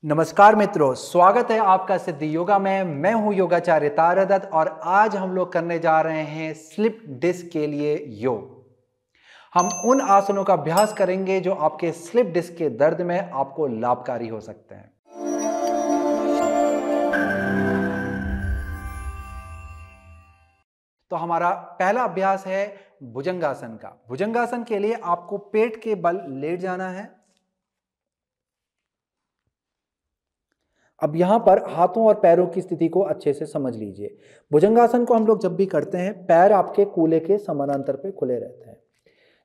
नमस्कार मित्रों, स्वागत है आपका सिद्धि योगा में। मैं हूं योगाचार्य तारादत्त और आज हम लोग करने जा रहे हैं स्लिप डिस्क के लिए योग। हम उन आसनों का अभ्यास करेंगे जो आपके स्लिप डिस्क के दर्द में आपको लाभकारी हो सकते हैं। तो हमारा पहला अभ्यास है भुजंगासन का। भुजंगासन के लिए आपको पेट के बल लेट जाना है। अब यहां पर हाथों और पैरों की स्थिति को अच्छे से समझ लीजिए। भुजंगासन को हम लोग जब भी करते हैं, पैर आपके कूल्हे के समानांतर पे खुले रहते हैं।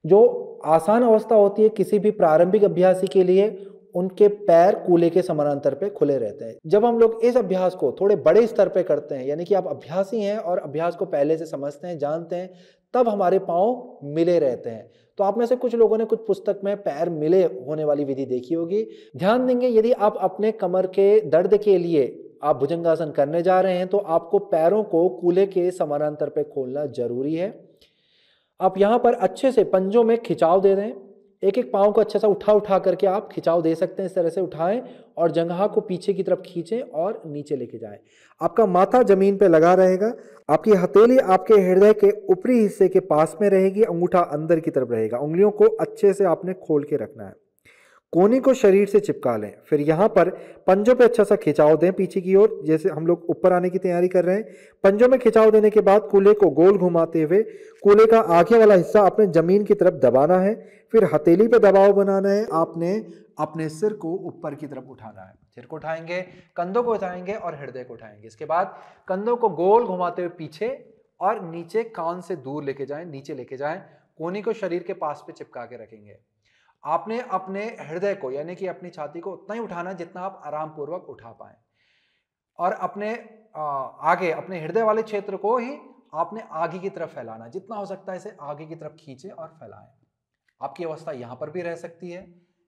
जो आसान अवस्था होती है किसी भी प्रारंभिक अभ्यासी के लिए, उनके पैर कूल्हे के समानांतर पे खुले रहते हैं। जब हम लोग इस अभ्यास को थोड़े बड़े स्तर पे करते हैं, यानी कि आप अभ्यासी हैं और अभ्यास को पहले से समझते हैं, जानते हैं, तब हमारे पांव मिले रहते हैं। तो आप में से कुछ लोगों ने कुछ पुस्तक में पैर मिले होने वाली विधि देखी होगी। ध्यान देंगे, यदि आप अपने कमर के दर्द के लिए आप भुजंगासन करने जा रहे हैं तो आपको पैरों को कूल्हे के समानांतर पे खोलना जरूरी है। आप यहां पर अच्छे से पंजों में खिंचाव दे दें। एक एक पांव को अच्छे से उठा करके आप खिंचाव दे सकते हैं। इस तरह से उठाएं और जंघा को पीछे की तरफ खींचें और नीचे लेके जाएं। आपका माथा जमीन पे लगा रहेगा। आपकी हथेली आपके हृदय के ऊपरी हिस्से के पास में रहेगी, अंगूठा अंदर की तरफ रहेगा। उंगलियों को अच्छे से आपने खोल के रखना है। कोहनी को शरीर से चिपका लें। फिर यहाँ पर पंजों पे अच्छा सा खिंचाव दें पीछे की ओर, जैसे हम लोग ऊपर आने की तैयारी कर रहे हैं। पंजों में खिंचाव देने के बाद कूल्हे को गोल घुमाते हुए कूल्हे का आगे वाला हिस्सा आपने जमीन की तरफ दबाना है। फिर हथेली पे दबाव बनाना है। आपने अपने सिर को ऊपर की तरफ उठाना है। सिर को उठाएंगे, कंधों को उठाएंगे और हृदय को उठाएंगे। इसके बाद कंधों को गोल घुमाते हुए पीछे और नीचे कान से दूर लेके जाएं, नीचे लेके जाएं। कोहनी को शरीर के पास पे चिपका के रखेंगे। आपने अपने हृदय को, यानी कि अपनी छाती को उतना ही उठाना जितना आप आराम पूर्वक उठा पाए, और अपने आगे अपने हृदय वाले क्षेत्र को ही आपने आगे की तरफ फैलाना। जितना हो सकता है इसे आगे की तरफ खींचे और फैलाएं। आपकी अवस्था यहां पर भी रह सकती है,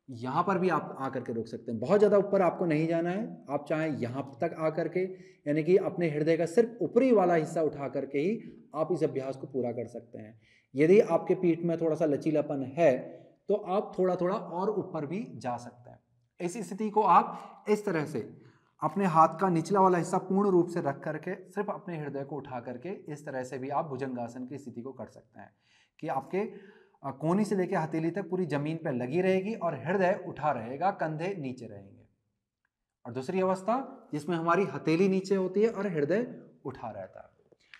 यहां पर भी आप आकर के रोक सकते हैं। बहुत ज्यादा ऊपर आपको नहीं जाना है। आप चाहें यहां तक आकर के, यानी कि अपने हृदय का सिर्फ ऊपरी वाला हिस्सा उठा करके ही आप इस अभ्यास को पूरा कर सकते हैं। यदि आपके पीठ में थोड़ा सा लचीलापन है तो आप थोड़ा थोड़ा और ऊपर भी जा सकते हैं। इस स्थिति को आप इस तरह से अपने हाथ का निचला वाला हिस्सा पूर्ण रूप से रख करके सिर्फ अपने हृदय को उठा करके इस तरह से भी आप भुजंगासन की स्थिति को कर सकते हैं कि आपके कोहनी से लेकर हथेली तक पूरी जमीन पर लगी रहेगी और हृदय उठा रहेगा, कंधे नीचे रहेंगे। और दूसरी अवस्था जिसमें हमारी हथेली नीचे होती है और हृदय उठा रहता है।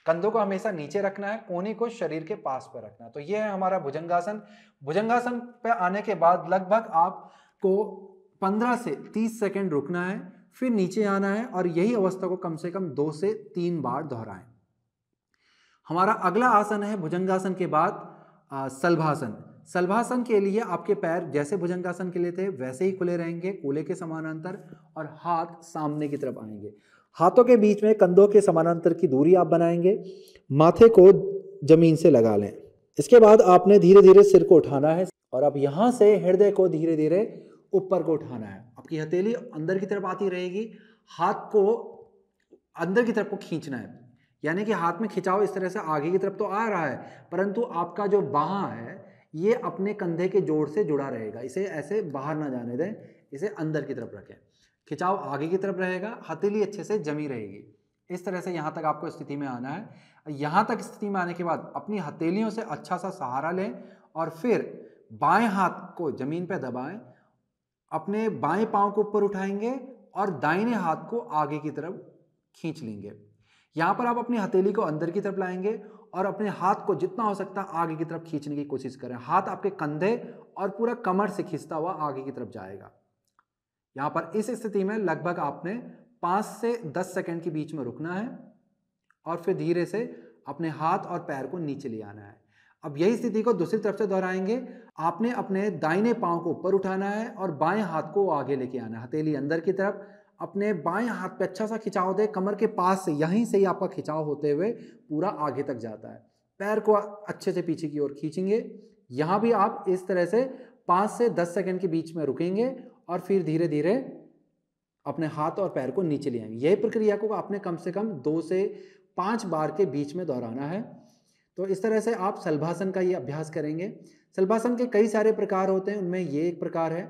कंधों को हमेशा नीचे रखना है, कोहनी को शरीर के पास पर रखना है। तो यह है हमारा भुजंगासन। भुजंगासन पे आने के बाद लगभग आपको 15 से 30 सेकंड रुकना है, फिर नीचे आना है और यही अवस्था को कम से कम 2 से 3 बार दोहराएं। हमारा अगला आसन है भुजंगासन के बाद सलभासन। सलभासन के लिए आपके पैर जैसे भुजंगासन के लिए थे वैसे ही खुले रहेंगे, कूल्हे के समानांतर, और हाथ सामने की तरफ आएंगे। हाथों के बीच में कंधों के समानांतर की दूरी आप बनाएंगे। माथे को जमीन से लगा लें। इसके बाद आपने धीरे धीरे सिर को उठाना है और अब यहां से हृदय को धीरे धीरे ऊपर को उठाना है। आपकी हथेली अंदर की तरफ आती रहेगी, हाथ को अंदर की तरफ को खींचना है, यानी कि हाथ में खिंचाव इस तरह से आगे की तरफ तो आ रहा है, परंतु आपका जो बाहां है ये अपने कंधे के जोड़ से जुड़ा रहेगा। इसे ऐसे बाहर ना जाने दें, इसे अंदर की तरफ रखें। खिंचाव आगे की तरफ रहेगा, हथेली अच्छे से जमी रहेगी। इस तरह से यहां तक आपको स्थिति में आना है। यहां तक स्थिति में आने के बाद अपनी हथेलियों से अच्छा सा सहारा लें और फिर बाएं हाथ को जमीन पर दबाएं। अपने बाएं पांव को ऊपर उठाएंगे और दाहिने हाथ को आगे की तरफ खींच लेंगे। यहां पर आप अपनी हथेली को अंदर की तरफ लाएंगे और अपने हाथ को जितना हो सकता है आगे की तरफ खींचने की कोशिश करें। हाथ आपके कंधे और पूरा कमर से खींचता हुआ आगे की तरफ जाएगा। यहां पर इस स्थिति में लगभग आपने 5 से 10 सेकंड के बीच में रुकना है और फिर धीरे से अपने हाथ और पैर को नीचे ले आना है। अब यही स्थिति को दूसरी तरफ से दोहराएंगे। आपने अपने दाहिने पांव को ऊपर उठाना है और बाएं हाथ को आगे लेके आना है, हथेली अंदर की तरफ। अपने बाएं हाथ पे अच्छा सा खिंचाव दे, कमर के पास से, यहीं से ही आपका खिंचाव होते हुए पूरा आगे तक जाता है। पैर को अच्छे से पीछे की ओर खींचेंगे। यहां भी आप इस तरह से 5 से 10 सेकंड के बीच में रुकेंगे और फिर धीरे धीरे अपने हाथ और पैर को नीचे ले आएंगे। यही प्रक्रिया को आपने कम से कम 2 से 5 बार के बीच में दोहराना है। तो इस तरह से आप सलभासन का ये अभ्यास करेंगे। सलभासन के कई सारे प्रकार होते हैं, उनमें ये एक प्रकार है।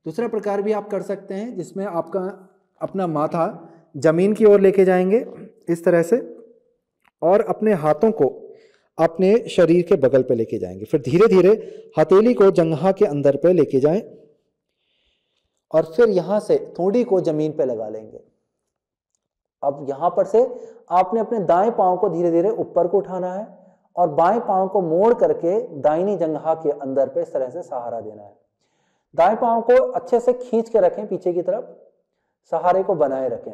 दूसरा प्रकार भी आप कर सकते हैं जिसमें आपका अपना माथा जमीन की ओर लेके जाएंगे इस तरह से, और अपने हाथों को अपने शरीर के बगल पे लेके जाएंगे। फिर धीरे धीरे हथेली को जंघा के अंदर पे लेके जाएं और फिर यहां से थोड़ी को जमीन पे लगा लेंगे। अब यहां पर से आपने अपने दाएं पांव को धीरे धीरे ऊपर को उठाना है और बाएं पांव को मोड़ करके दाहिनी जंघा के अंदर पे इस तरह से सहारा देना है। दाएं पांव को अच्छे से खींच के रखें पीछे की तरफ, सहारे को बनाए रखें।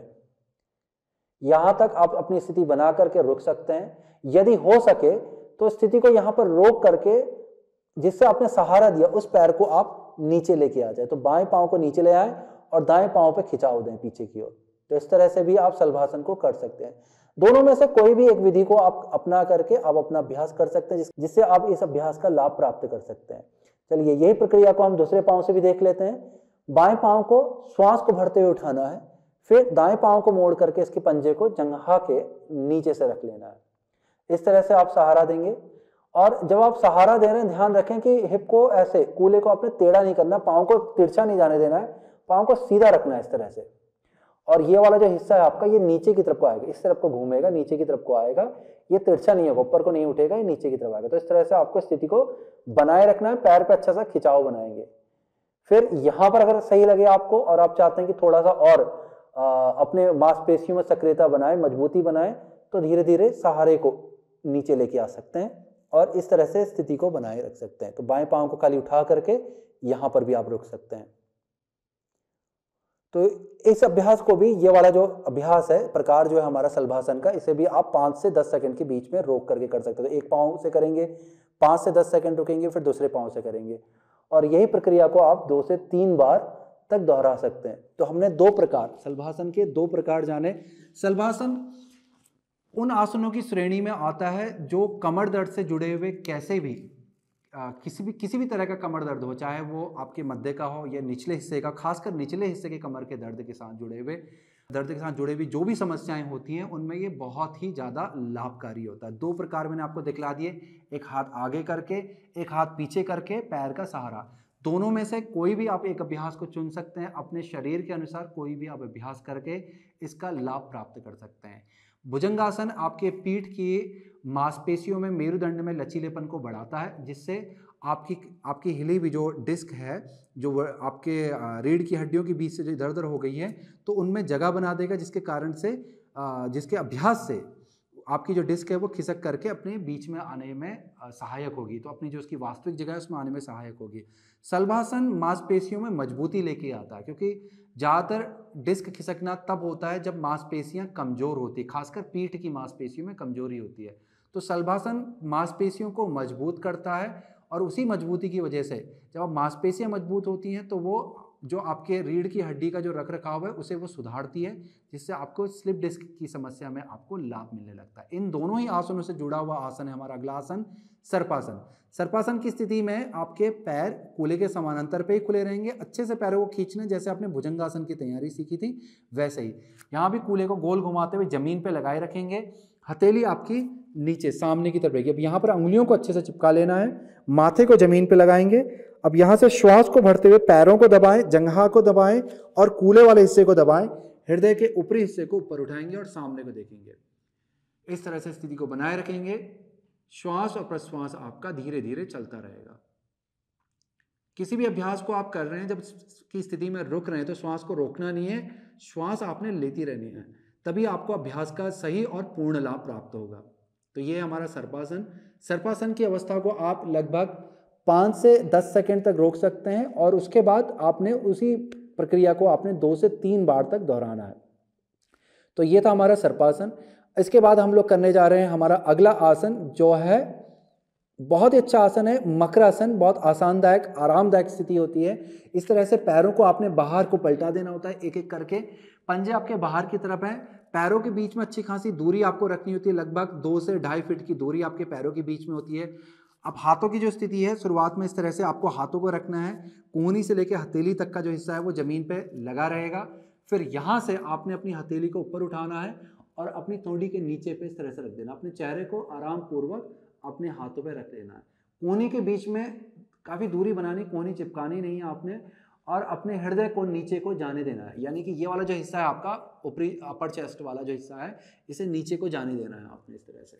यहां तक आप अपनी स्थिति बना करके रुक सकते हैं। यदि हो सके तो स्थिति को यहां पर रोक करके जिससे आपने सहारा दिया उस पैर को आप नीचे लेके आ जाए। तो बाएं पांव को नीचे ले आए और दाएं पांव पे खिंचाव दें पीछे की ओर। तो इस तरह से भी आप शलभासन को कर सकते हैं। दोनों में से कोई भी एक विधि को आप अपना करके आप अपना अभ्यास कर सकते हैं जिससे आप इस अभ्यास का लाभ प्राप्त कर सकते हैं। चलिए यही प्रक्रिया को हम दूसरे पांव से भी देख लेते हैं। बाएं पांव को श्वास को भरते हुए उठाना है, फिर दाएं पांव को मोड़ करके इसके पंजे को जंघा के नीचे से रख लेना है। इस तरह से आप सहारा देंगे और जब आप सहारा दे रहे हैं ध्यान रखें कि हिप को ऐसे कूल्हे को आपने टेढ़ा नहीं करना, पांव को तिरछा नहीं जाने देना है, पांव को सीधा रखना है इस तरह से। और ये वाला जो हिस्सा है आपका ये नीचे की तरफ को आएगा, इस तरफ को घूमेगा, नीचे की तरफ को आएगा, ये तिरछा नहीं होगा, ऊपर को नहीं उठेगा, ये नीचे की तरफ आएगा। तो इस तरह से आपको स्थिति को बनाए रखना है, पैर पे अच्छा सा खिंचाव बनाएंगे। फिर यहां पर अगर सही लगे आपको और आप चाहते हैं कि थोड़ा सा और अपने मांसपेशियों में सक्रियता बनाए, मजबूती बनाए, तो धीरे धीरे सहारे को नीचे लेके आ सकते हैं और इस तरह से स्थिति को बनाए रख सकते हैं। तो बाएं पांव को खाली उठा करके यहां पर भी आप रुक सकते हैं। तो इस अभ्यास को भी, ये वाला जो अभ्यास है, प्रकार जो है हमारा शलभासन का, इसे भी आप 5 से 10 सेकंड के बीच में रोक करके कर सकते हो। तो एक पांव से करेंगे 5 से 10 सेकंड रुकेंगे, फिर दूसरे पांव से करेंगे और यही प्रक्रिया को आप 2 से 3 बार तक दोहरा सकते हैं। तो हमने 2 प्रकार, शलभासन के 2 प्रकार जाने। शलभासन उन आसनों की श्रेणी में आता है जो कमर दर्द से जुड़े हुए कैसे भी किसी भी तरह का कमर दर्द हो, चाहे वो आपके मध्य का हो या निचले हिस्से का, खासकर निचले हिस्से के कमर के दर्द के साथ जुड़े हुए जो भी समस्याएं होती हैं उनमें ये बहुत ही ज़्यादा लाभकारी होता है। 2 प्रकार मैंने आपको दिखला दिए, एक हाथ आगे करके, एक हाथ पीछे करके, पैर का सहारा। दोनों में से कोई भी आप एक अभ्यास को चुन सकते हैं, अपने शरीर के अनुसार कोई भी आप अभ्यास करके इसका लाभ प्राप्त कर सकते हैं। भुजंगासन आपके पीठ की मांसपेशियों में, मेरुदंड में लचीलेपन को बढ़ाता है, जिससे आपकी हिली हुई जो डिस्क है, जो आपके रीढ़ की हड्डियों के बीच से जो इधर उधर हो गई है, तो उनमें जगह बना देगा, जिसके कारण से जिसके अभ्यास से आपकी जो डिस्क है वो खिसक करके अपने बीच में आने में सहायक होगी। तो अपनी जो उसकी वास्तविक जगह है उसमें आने में सहायक होगी। शलभासन मांसपेशियों में मजबूती लेके आता है, क्योंकि ज़्यादातर डिस्क खिसकना तब होता है जब मांसपेशियां कमज़ोर होती है, खासकर पीठ की मांसपेशियों में कमजोरी होती है। तो शलभासन मांसपेशियों को मजबूत करता है और उसी मजबूती की वजह से जब मांसपेशियां मजबूत होती हैं तो वो जो आपके रीढ़ की हड्डी का जो रखरखाव है उसे वो सुधारती है, जिससे आपको स्लिप डिस्क की समस्या में आपको लाभ मिलने लगता है। इन दोनों ही आसनों से जुड़ा हुआ आसन है हमारा अगला आसन, सर्पासन। सर्पासन की स्थिति में आपके पैर कूल्हे के समानांतर पे ही खुले रहेंगे। अच्छे से पैरों को खींचना, जैसे आपने भुजंगासन की तैयारी सीखी थी वैसे ही। यहाँ भी कूल्हे को गोल घुमाते हुए जमीन पे लगाए रखेंगे, हथेली आपकी नीचे सामने की तरफ रहेगी। अब यहाँ पर उंगलियों को अच्छे से चिपका लेना है, माथे को जमीन पे लगाएंगे। अब यहाँ से श्वास को भरते हुए पैरों को दबाएं, जंघा को दबाएं और कूल्हे वाले हिस्से को दबाएं। हृदय के ऊपरी हिस्से को ऊपर उठाएंगे और सामने को देखेंगे। इस तरह से स्थिति को बनाए रखेंगे। श्वास और प्रश्वास आपका धीरे धीरे चलता रहेगा। किसी भी अभ्यास को आप कर रहे हैं, जब की स्थिति में रुक रहे हैं तो श्वास को रोकना नहीं है, श्वास आपने लेती रहनी है, तभी आपको अभ्यास का सही और पूर्ण लाभ प्राप्त होगा। तो ये हमारा सर्पासन। सर्पासन की अवस्था को आप लगभग 5 से 10 सेकंड तक रोक सकते हैं और उसके बाद आपने उसी प्रक्रिया को आपने 2 से 3 बार तक दोहराना है। तो ये था हमारा सर्पासन। इसके बाद हम लोग करने जा रहे हैं हमारा अगला आसन, जो है बहुत ही अच्छा आसन है, मकरासन। बहुत आसानदायक, आरामदायक स्थिति होती है। इस तरह से पैरों को आपने बाहर को पलटा देना होता है, एक एक करके। पंजे आपके बाहर की तरफ हैं, पैरों के बीच में अच्छी खासी दूरी आपको रखनी होती है, लगभग 2 से 2.5 फीट की दूरी आपके पैरों के बीच में होती है। अब हाथों की जो स्थिति है, शुरुआत में इस तरह से आपको हाथों को रखना है, कोहनी से लेकर हथेली तक का जो हिस्सा है वो जमीन पे लगा रहेगा। फिर यहाँ से आपने अपनी हथेली को ऊपर उठाना है और अपनी तोड़ी के नीचे पे इस तरह से रख देना। अपने चेहरे को आराम पूर्वक अपने हाथों पे रख लेना है। कोहनी के बीच में काफ़ी दूरी बनानी, कोहनी चिपकानी नहीं है आपने। और अपने हृदय को नीचे को जाने देना है, यानी कि ये वाला जो हिस्सा है आपका ऊपरी अपर चेस्ट वाला जो हिस्सा है, इसे नीचे को जाने देना है आपने इस तरह से।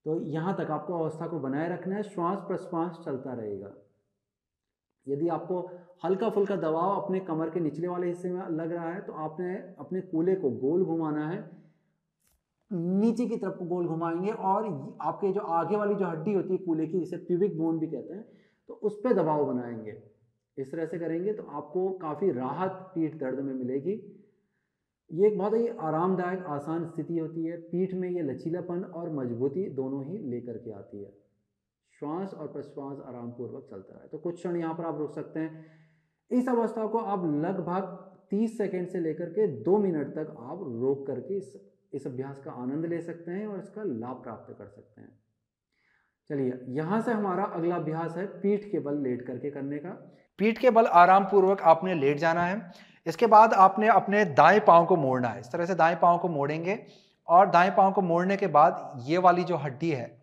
तो यहाँ तक आपको अवस्था को बनाए रखना है, श्वास प्रश्वास चलता रहेगा। यदि आपको हल्का फुल्का दबाव अपने कमर के निचले वाले हिस्से में लग रहा है तो आपने अपने कूल्हे को गोल घुमाना है, नीचे की तरफ को गोल घुमाएंगे और आपके जो आगे वाली जो हड्डी होती है कूल्हे की, जिसे प्यूबिक बोन भी कहते हैं, तो उस पर दबाव बनाएंगे। इस तरह से करेंगे तो आपको काफ़ी राहत पीठ दर्द में मिलेगी। ये एक बहुत ही आरामदायक आसान स्थिति होती है। पीठ में ये लचीलापन और मजबूती दोनों ही लेकर के आती है। श्वास और प्रश्वास आराम पूर्वक चलता है। तो कुछ क्षण यहाँ पर आप रुक सकते हैं। इस अवस्था को आप लगभग 30 सेकंड से लेकर के 2 मिनट तक आप रोक करके इस अभ्यास का आनंद ले सकते हैं और इसका लाभ प्राप्त कर सकते हैं। चलिए, यहाँ से हमारा अगला अभ्यास है पीठ के बल लेट करके करने का। पीठ के बल आराम पूर्वक आपने लेट जाना है। इसके बाद आपने अपने दाएं पांव को मोड़ना है। इस तरह से दाएं पांव को मोड़ेंगे और दाएं पांव को मोड़ने के बाद ये वाली जो हड्डी है,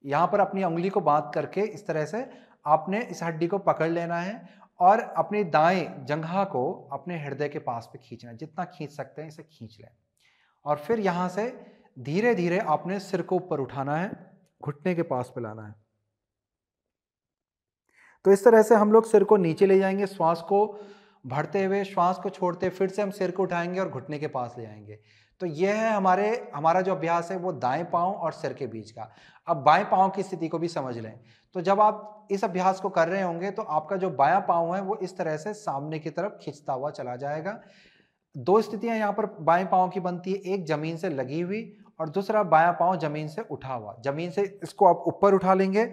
यहाँ पर अपनी उंगली को बांध करके इस तरह से आपने इस हड्डी को पकड़ लेना है और अपनी दाएं जंघा को अपने हृदय के पास पे खींचना है। जितना खींच सकते हैं इसे खींच लें और फिर यहाँ से धीरे धीरे आपने सिर को ऊपर उठाना है, घुटने के पास पे लाना है। तो इस तरह से हम लोग सिर को नीचे ले जाएंगे, श्वास को भरते हुए, श्वास को छोड़ते, फिर से हम सिर को उठाएंगे और घुटने के पास ले आएंगे। तो यह है हमारा जो अभ्यास है वो दाएं पांव और सिर के बीच का। अब बाएं पांव की स्थिति को भी समझ लें। तो जब आप इस अभ्यास को कर रहे होंगे तो आपका जो बायां पांव है वो इस तरह से सामने की तरफ खिंचता हुआ चला जाएगा। 2 स्थितियां यहाँ पर बाएं पांव की बनती है, एक जमीन से लगी हुई और दूसरा बायां पांव जमीन से उठा हुआ। जमीन से इसको आप ऊपर उठा लेंगे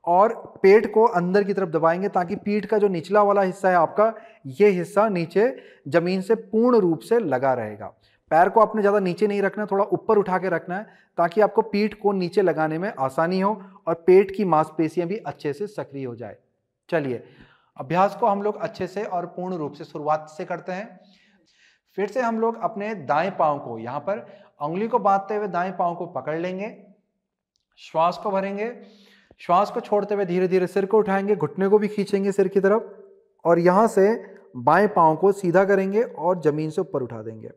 और पेट को अंदर की तरफ दबाएंगे ताकि पीठ का जो निचला वाला हिस्सा है आपका, ये हिस्सा नीचे जमीन से पूर्ण रूप से लगा रहेगा। पैर को आपने ज़्यादा नीचे नहीं रखना, थोड़ा ऊपर उठा के रखना है ताकि आपको पीठ को नीचे लगाने में आसानी हो और पेट की मांसपेशियां भी अच्छे से सक्रिय हो जाए। चलिए, अभ्यास को हम लोग अच्छे से और पूर्ण रूप से शुरुआत से करते हैं। फिर से हम लोग अपने दाएं पांव को यहाँ पर उंगली को बांधते हुए दाएं पांव को पकड़ लेंगे, श्वास को भरेंगे, श्वास को छोड़ते हुए धीरे धीरे सिर को उठाएंगे, घुटने को भी खींचेंगे सिर की तरफ और यहाँ से बाएं पांव को सीधा करेंगे और जमीन से ऊपर उठा देंगे।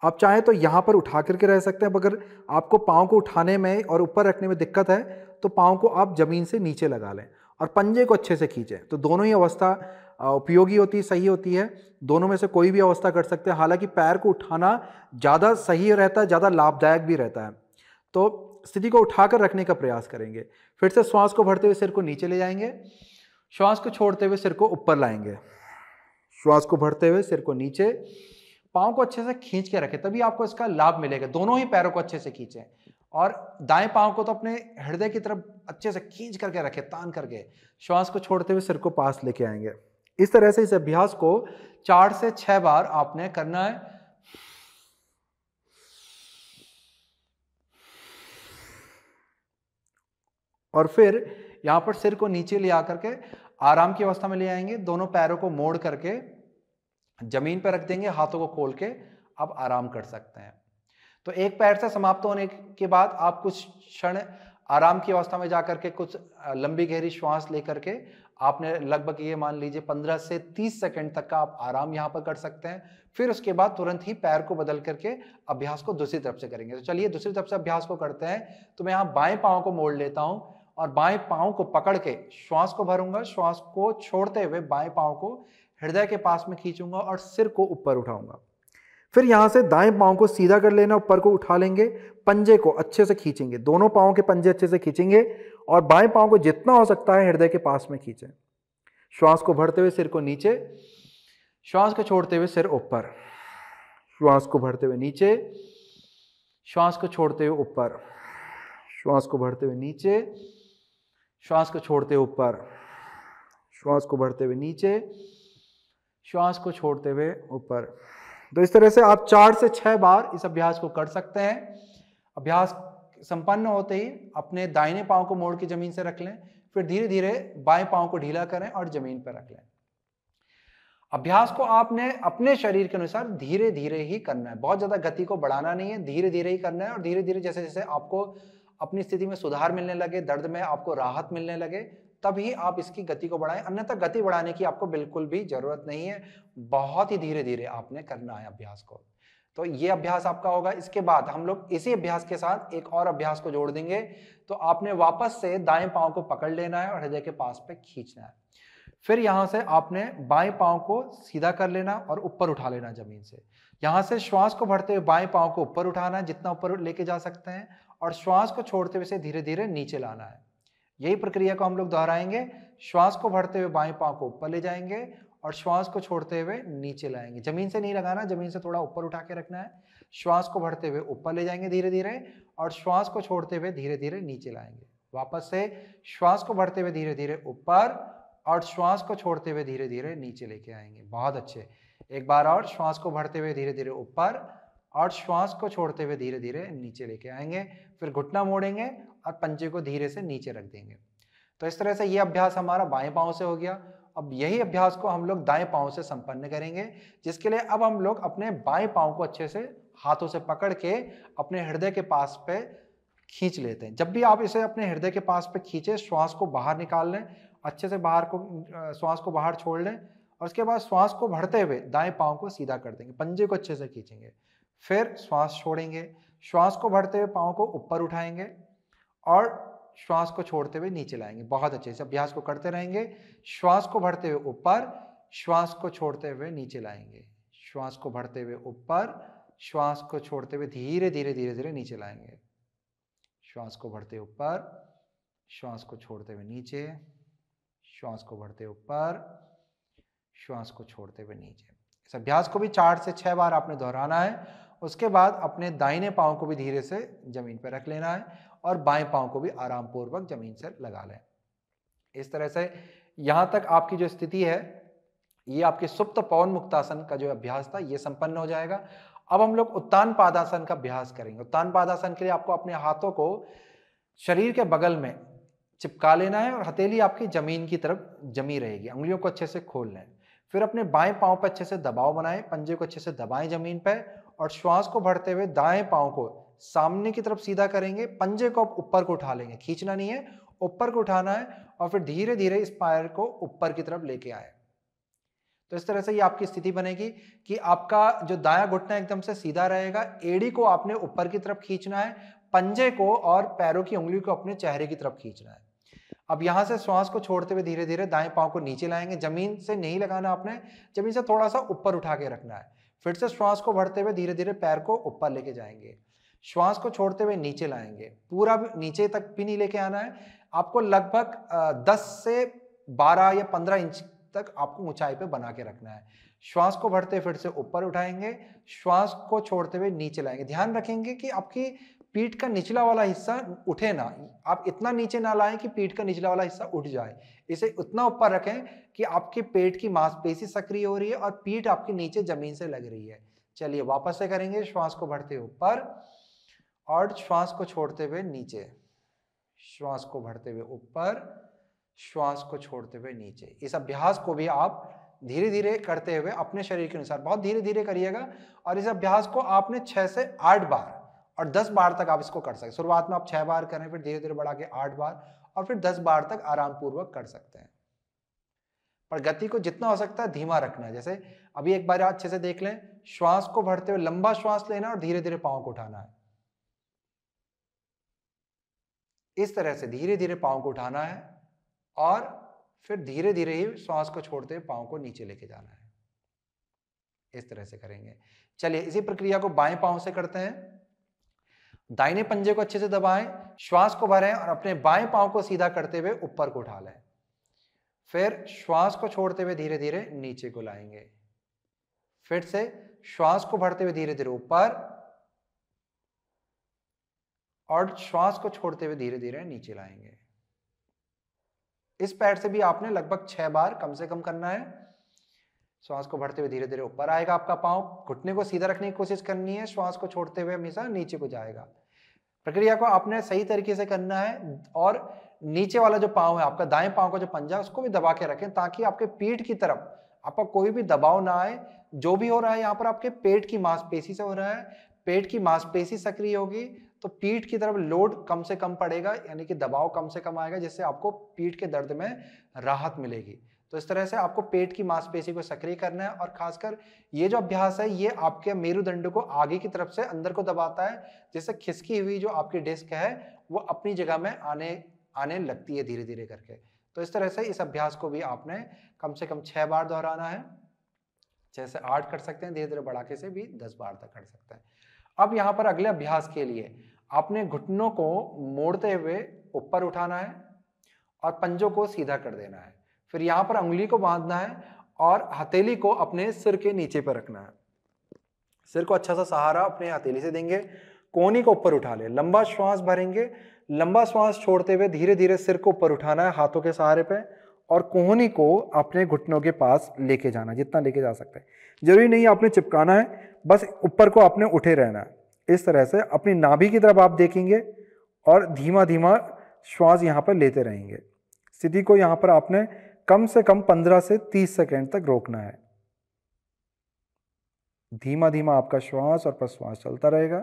आप चाहें तो यहाँ पर उठा करके रह सकते हैं। अगर आपको पाँव को उठाने में और ऊपर रखने में दिक्कत है तो पाँव को आप जमीन से नीचे लगा लें और पंजे को अच्छे से खींचें। तो दोनों ही अवस्था उपयोगी होती है, सही होती है। दोनों में से कोई भी अवस्था कर सकते हैं। हालांकि पैर को उठाना ज़्यादा सही रहता है, ज़्यादा लाभदायक भी रहता है। तो स्थिति को उठाकर रखने का प्रयास करेंगे। फिर से श्वास को भरते हुए सिर को नीचे ले जाएंगे, श्वास को छोड़ते हुए सिर को ऊपर लाएंगे, श्वास को भरते हुए सिर को नीचे, पाँव को अच्छे से खींच के रखें, तभी आपको इसका लाभ मिलेगा। दोनों ही पैरों को अच्छे से खींचें और दाएं पाँव को तो अपने हृदय की तरफ अच्छे से खींच करके रखें, तान करके। श्वास को छोड़ते हुए सिर को पास लेके आएंगे। इस तरह से इस अभ्यास को 4 से 6 बार आपने करना है। और फिर यहां पर सिर को नीचे ले आकर के आराम की अवस्था में ले आएंगे। दोनों पैरों को मोड़ करके जमीन पर रख देंगे, हाथों को खोल के आप आराम कर सकते हैं। तो एक पैर से समाप्त होने के बाद आप कुछ क्षण आराम की अवस्था में जाकर के कुछ लंबी गहरी श्वास लेकर के आपने लगभग ये मान लीजिए 15 से 30 सेकंड तक का आप आराम यहाँ पर कर सकते हैं। फिर उसके बाद तुरंत ही पैर को बदल करके अभ्यास को दूसरी तरफ से करेंगे। तो चलिए दूसरी तरफ से अभ्यास को करते हैं। तो मैं यहाँ बाएं पाँव को मोड़ लेता हूँ और बाएं पाँव को पकड़ के श्वास को भरूंगा, श्वास को छोड़ते हुए बाएं पाँव को हृदय के पास में खींचूंगा और सिर को ऊपर उठाऊंगा। फिर यहां से दाएं पांव को सीधा कर लेना, ऊपर को उठा लेंगे, पंजे को अच्छे से खींचेंगे, दोनों पांवों के पंजे अच्छे से खींचेंगे और बाएं पांव को जितना हो सकता है हृदय के पास में खींचें। श्वास को भरते हुए सिर को नीचे, श्वास को छोड़ते हुए सिर ऊपर, श्वास को भरते हुए नीचे, श्वास को छोड़ते हुए ऊपर, श्वास को भरते हुए नीचे, श्वास को छोड़ते हुए ऊपर, श्वास को भरते हुए नीचे, श्वास को छोड़ते हुए ऊपर। तो इस तरह से आप 4 से 6 बार इस अभ्यास को कर सकते हैं। अभ्यास संपन्न होते ही अपने दाहिने पांव को मोड़ के जमीन से रख लें, फिर धीरे धीरे बाएं पांव को ढीला करें और जमीन पर रख लें। अभ्यास को आपने अपने शरीर के अनुसार धीरे धीरे ही करना है, बहुत ज्यादा गति को बढ़ाना नहीं है, धीरे धीरे ही करना है। और धीरे धीरे जैसे जैसे आपको अपनी स्थिति में सुधार मिलने लगे, दर्द में आपको राहत मिलने लगे, तभी आप इसकी गति को बढ़ाएं, अन्यथा गति बढ़ाने की आपको बिल्कुल भी जरूरत नहीं है। बहुत ही धीरे धीरे आपने करना है अभ्यास को। तो ये अभ्यास आपका होगा। इसके बाद हम लोग इसी अभ्यास के साथ एक और अभ्यास को जोड़ देंगे। तो आपने वापस से दाएं पांव को पकड़ लेना है और हृदय के पास पे खींचना है। फिर यहां से आपने बाएं पांव को सीधा कर लेना और ऊपर उठा लेना जमीन से। यहां से श्वास को भरते हुए बाएं पांव को ऊपर उठाना है, जितना ऊपर लेके जा सकते हैं, और श्वास को छोड़ते हुए धीरे धीरे नीचे लाना है। यही प्रक्रिया को हम लोग दोहराएंगे। श्वास को भरते हुए बाएं पांव को ऊपर ले जाएंगे और श्वास को छोड़ते हुए नीचे लाएंगे। जमीन से नहीं लगाना, जमीन से थोड़ा ऊपर उठा के रखना है। श्वास को भरते हुए ऊपर ले जाएंगे धीरे धीरे और श्वास को छोड़ते हुए धीरे धीरे नीचे लाएंगे। वापस से श्वास को भरते हुए धीरे धीरे ऊपर और श्वास को छोड़ते हुए धीरे धीरे नीचे लेके आएंगे। बहुत अच्छे। एक बार और, श्वास को भरते हुए धीरे धीरे ऊपर और श्वास को छोड़ते हुए धीरे धीरे नीचे लेके आएंगे। फिर घुटना मोड़ेंगे और पंजे को धीरे से नीचे रख देंगे। तो इस तरह से ये अभ्यास हमारा बाएं पांव से हो गया। अब यही अभ्यास को हम लोग दाएं पांव से संपन्न करेंगे, जिसके लिए अब हम लोग अपने बाएं पांव को अच्छे से हाथों से पकड़ के अपने हृदय के पास पे खींच लेते हैं। जब भी आप इसे अपने हृदय के पास पे खींचे, श्वास को बाहर निकाल लें, अच्छे से बाहर को श्वास को बाहर छोड़ लें और उसके बाद श्वास को भरते हुए दाएं पांव को सीधा कर देंगे, पंजे को अच्छे से खींचेंगे। फिर श्वास छोड़ेंगे, श्वास को भरते हुए पांव को ऊपर उठाएंगे और श्वास को छोड़ते हुए नीचे लाएंगे। बहुत अच्छे से अभ्यास को करते रहेंगे। श्वास को भरते हुए ऊपर, श्वास को छोड़ते हुए नीचे लाएंगे। श्वास को भरते हुए ऊपर, श्वास को छोड़ते हुए धीरे धीरे नीचे लाएंगे। श्वास को भरते ऊपर, श्वास को छोड़ते हुए नीचे, श्वास को भरते ऊपर, श्वास को छोड़ते हुए नीचे। इस अभ्यास को भी 4 से 6 बार आपने दोहराना है। उसके बाद अपने दाहिने पांव को भी धीरे से जमीन पर रख लेना है और बाएं पांव को भी आराम पूर्वक जमीन से लगा लें। इस तरह से यहां तक आपकी जो स्थिति है, ये आपके सुप्त पवन मुक्तासन का जो अभ्यास था, ये संपन्न हो जाएगा। अब हम लोग उत्तान पादासन का अभ्यास करेंगे। उत्तान पादासन के लिए आपको अपने हाथों को शरीर के बगल में चिपका लेना है और हथेली आपकी जमीन की तरफ जमी रहेगी। उंगलियों को अच्छे से खोल लें। फिर अपने बाएं पांव पर अच्छे से दबाव बनाएं, पंजे को अच्छे से दबाएं जमीन पर और श्वास को भरते हुए दाएं पांव को सामने की तरफ सीधा करेंगे। पंजे को आप ऊपर को उठा लेंगे, खींचना नहीं है, ऊपर को उठाना है और फिर धीरे धीरे इस पैर को ऊपर की तरफ लेके आए। तो इस तरह से ये आपकी स्थिति बनेगी कि आपका जो दायां घुटना एकदम से सीधा रहेगा। एड़ी को आपने ऊपर की तरफ खींचना है, पंजे को और पैरों की उंगली को अपने चेहरे की तरफ खींचना है। अब यहां से श्वास को छोड़ते हुए धीरे धीरे दाएं पांव को नीचे लाएंगे। जमीन से नहीं लगाना, आपने जमीन से थोड़ा सा ऊपर उठा के रखना है। फिर से श्वास को भरते हुए धीरे धीरे पैर को ऊपर लेके जाएंगे। श्वास को छोड़ते हुए नीचे लाएंगे। पूरा नीचे तक भी नहीं लेके आना है आपको, लगभग 10 से 12 या 15 इंच तक आपको ऊंचाई पे बना के रखना है। श्वास को भरते फिर से ऊपर उठाएंगे, श्वास को छोड़ते हुए नीचे लाएंगे। ध्यान रखेंगे कि आपकी पीठ का निचला वाला हिस्सा उठे ना, आप इतना नीचे ना लाएं कि पीठ का निचला वाला हिस्सा उठ जाए। इसे उतना ऊपर रखें कि आपके पेट की मांसपेशी सक्रिय हो रही है और पीठ आपके नीचे जमीन से लग रही है। चलिए वापस से करेंगे। श्वास को भरते ऊपर और श्वास को छोड़ते हुए नीचे, श्वास को भरते हुए ऊपर, श्वास को छोड़ते हुए नीचे। इस अभ्यास को भी आप धीरे धीरे करते हुए अपने शरीर के अनुसार बहुत धीरे धीरे करिएगा और इस अभ्यास को आपने 6 से 8 बार और 10 बार तक आप इसको कर सकते हैं। शुरुआत में आप 6 बार करें, फिर धीरे धीरे बढ़ा के 8 बार और फिर 10 बार तक आराम पूर्वक कर सकते हैं। पर गति को जितना हो सकता है धीमा रखना है। जैसे अभी एक बार अच्छे से देख लें। श्वास को भरते हुए लंबा श्वास लेना और धीरे धीरे पांव को उठाना है। इस तरह से धीरे धीरे पांव को उठाना है और फिर धीरे धीरे ही श्वास को छोड़ते हुए पांव को नीचे लेके जाना है। इस तरह से करेंगे। चलिए इसी प्रक्रिया को बाएं पांव से करते हैं। दाहिने पंजे को अच्छे से दबाएं, श्वास को भरें और अपने बाएं पांव को सीधा करते हुए ऊपर को उठा लें। फिर श्वास को छोड़ते हुए धीरे धीरे नीचे को लाएंगे। फिर से श्वास को भरते हुए धीरे धीरे ऊपर और श्वास को छोड़ते हुए धीरे धीरे नीचे लाएंगे। इस पैर से भी आपने लगभग 6 बार कम से कम करना है। श्वास को भरते हुए धीरे धीरे ऊपर आएगा आपका पांव, घुटने को सीधा रखने की कोशिश करनी है। श्वास को छोड़ते हुए हमेशा नीचे को जाएगा। प्रक्रिया को आपने सही तरीके से करना है और नीचे वाला जो पांव है आपका, दाएं पांव का जो पंजा, उसको भी दबा के रखें ताकि आपके पीठ की तरफ आपका कोई भी दबाव ना आए। जो भी हो रहा है यहाँ पर आपके पेट की मांसपेशी से हो रहा है। पेट की मांसपेशी सक्रिय होगी तो पीठ की तरफ लोड कम से कम पड़ेगा, यानी कि दबाव कम से कम आएगा, जिससे आपको पीठ के दर्द में राहत मिलेगी। तो इस तरह से आपको पेट की मांसपेशी को सक्रिय करना है, और खासकर ये जो अभ्यास है ये आपके मेरुदंड को आगे की तरफ से अंदर को दबाता है, जिससे खिसकी हुई जो आपकी डिस्क है वो अपनी जगह में आने लगती है धीरे धीरे करके। तो इस तरह से इस अभ्यास को भी आपने कम से कम 6 बार दोहराना है। जैसे 8 कर सकते हैं, धीरे धीरे बढ़ा के से भी 10 बार तक कर सकते हैं। अब यहाँ पर अगले अभ्यास के लिए आपने घुटनों को मोड़ते हुए ऊपर उठाना है और पंजों को सीधा कर देना है। फिर यहाँ पर उंगली को बांधना है और हथेली को अपने सिर के नीचे पर रखना है। सिर को अच्छा सा सहारा अपने हथेली से देंगे, कोहनी को ऊपर उठा ले, लंबा श्वास भरेंगे, लंबा श्वास छोड़ते हुए धीरे धीरे सिर को ऊपर उठाना है हाथों के सहारे पे, और कोहनी को अपने घुटनों के पास लेके जाना, जितना लेके जा सकते हैं। जरूरी नहीं आपने चिपकाना है, बस ऊपर को आपने उठे रहना है। इस तरह से अपनी नाभि की तरफ आप देखेंगे और धीमा धीमा श्वास यहाँ पर लेते रहेंगे। स्थिति को यहाँ पर आपने कम से कम 15 से 30 सेकेंड तक रोकना है। धीमा धीमा आपका श्वास और प्रश्वास चलता रहेगा।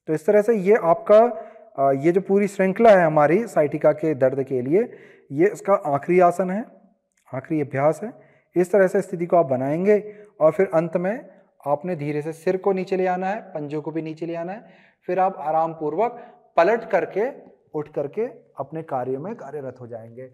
तो इस तरह से ये आपका ये जो पूरी श्रृंखला है हमारी साइटिका के दर्द के लिए, ये इसका आखिरी आसन है, आखिरी अभ्यास है। इस तरह से स्थिति को आप बनाएंगे और फिर अंत में आपने धीरे से सिर को नीचे ले आना है, पंजों को भी नीचे ले आना है। फिर आप आराम पूर्वक पलट करके उठ करके अपने कार्य में कार्यरत हो जाएंगे।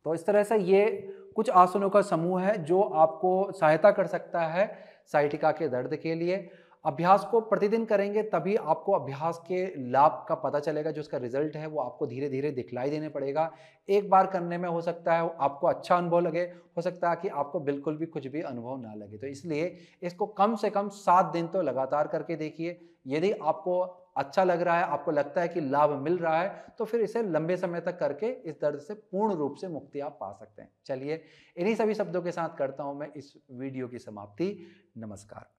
तो इस तरह से ये कुछ आसनों का समूह है जो आपको सहायता कर सकता है साइटिका के दर्द के लिए। अभ्यास को प्रतिदिन करेंगे तभी आपको अभ्यास के लाभ का पता चलेगा, जो उसका रिजल्ट है वो आपको धीरे धीरे दिखलाई देने पड़ेगा। एक बार करने में हो सकता है आपको अच्छा अनुभव लगे, हो सकता है कि आपको बिल्कुल भी कुछ भी अनुभव ना लगे। तो इसलिए इसको कम से कम 7 दिन तो लगातार करके देखिए। यदि आपको अच्छा लग रहा है, आपको लगता है कि लाभ मिल रहा है, तो फिर इसे लंबे समय तक करके इस दर्द से पूर्ण रूप से मुक्ति आप पा सकते हैं। चलिए, इन्हीं सभी शब्दों के साथ करता हूं मैं इस वीडियो की समाप्ति। नमस्कार।